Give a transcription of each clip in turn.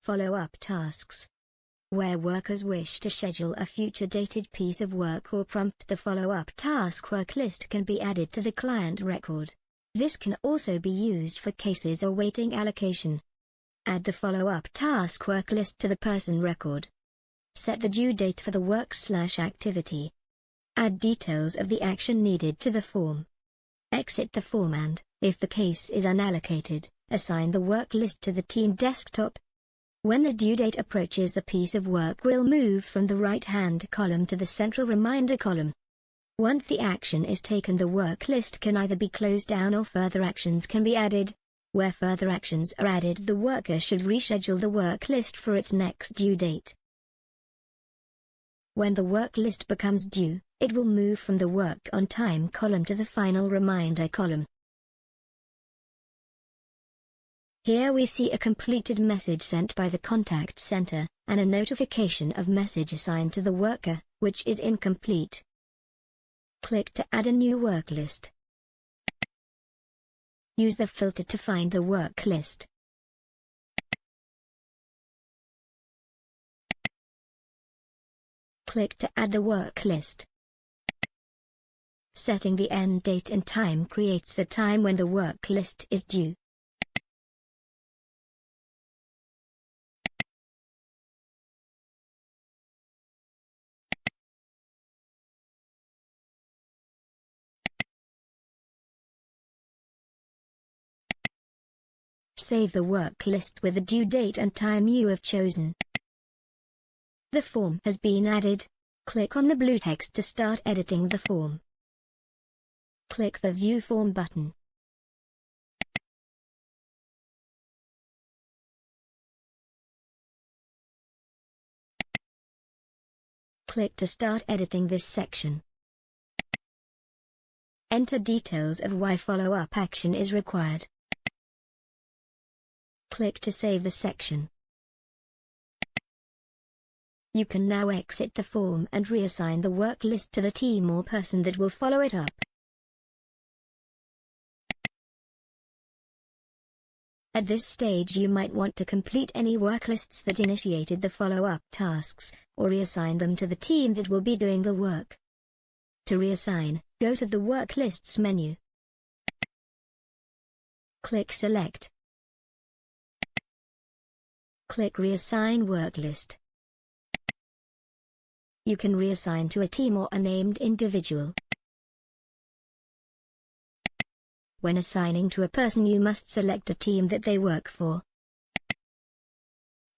Follow-up tasks. Where workers wish to schedule a future dated piece of work or prompt the follow-up task work list can be added to the client record. This can also be used for cases awaiting allocation. Add the follow-up task work list to the person record. Set the due date for the work/activity. Add details of the action needed to the form. Exit the form and, if the case is unallocated, assign the work list to the team desktop. When the due date approaches, the piece of work will move from the right-hand column to the central reminder column. Once the action is taken, the work list can either be closed down or further actions can be added. Where further actions are added, the worker should reschedule the work list for its next due date. When the work list becomes due, it will move from the work on time column to the final reminder column. Here we see a completed message sent by the contact center, and a notification of message assigned to the worker, which is incomplete. Click to add a new work list. Use the filter to find the work list. Click to add the work list. Setting the end date and time creates a time when the work list is due. Save the work list with the due date and time you have chosen. The form has been added. Click on the blue text to start editing the form. Click the View Form button. Click to start editing this section. Enter details of why follow-up action is required. Click to save the section. You can now exit the form and reassign the work list to the team or person that will follow it up. At this stage, you might want to complete any work lists that initiated the follow-up tasks, or reassign them to the team that will be doing the work. To reassign, go to the Work Lists menu. Click Select. Click Reassign Work List. You can reassign to a team or a named individual. When assigning to a person, you must select a team that they work for.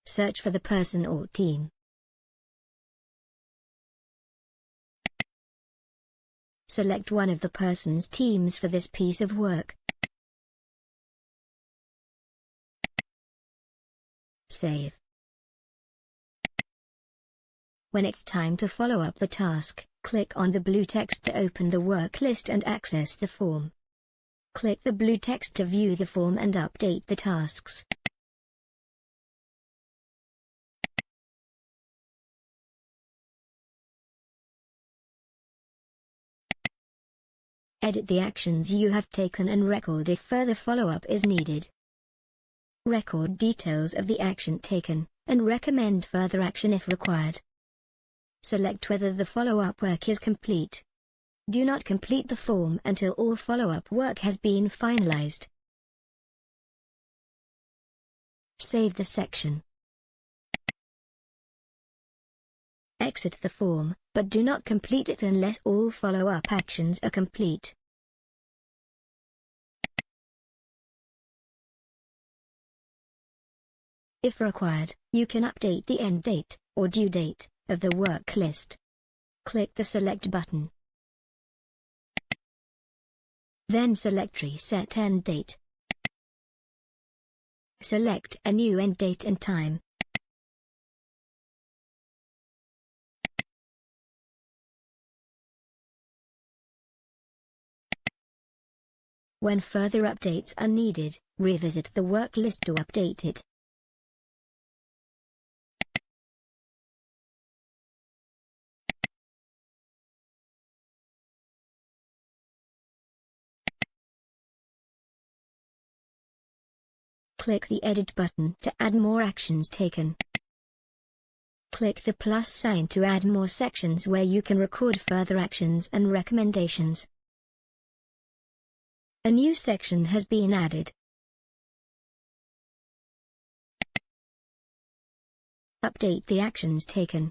Search for the person or team. Select one of the person's teams for this piece of work. Save. When it's time to follow up the task, click on the blue text to open the work list and access the form. Click the blue text to view the form and update the tasks. Edit the actions you have taken and record if further follow-up is needed. Record details of the action taken, and recommend further action if required. Select whether the follow-up work is complete. Do not complete the form until all follow-up work has been finalized. Save the section. Exit the form, but do not complete it unless all follow-up actions are complete. If required, you can update the end date, or due date, of the work list. Click the Select button. Then select Reset End Date. Select a new end date and time. When further updates are needed, revisit the work list to update it. Click the Edit button to add more actions taken. Click the plus sign to add more sections where you can record further actions and recommendations. A new section has been added. Update the actions taken.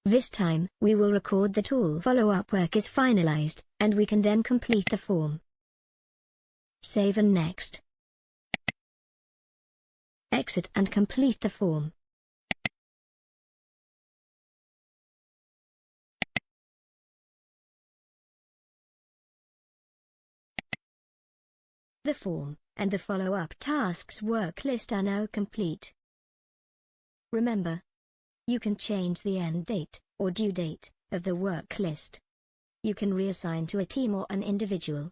This time, we will record that all follow-up work is finalized, and we can then complete the form. Save and next. Exit and complete the form. The form and the follow-up tasks work list are now complete. Remember, you can change the end date or due date of the work list. You can reassign to a team or an individual.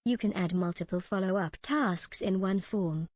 You can add multiple follow-up tasks in one form.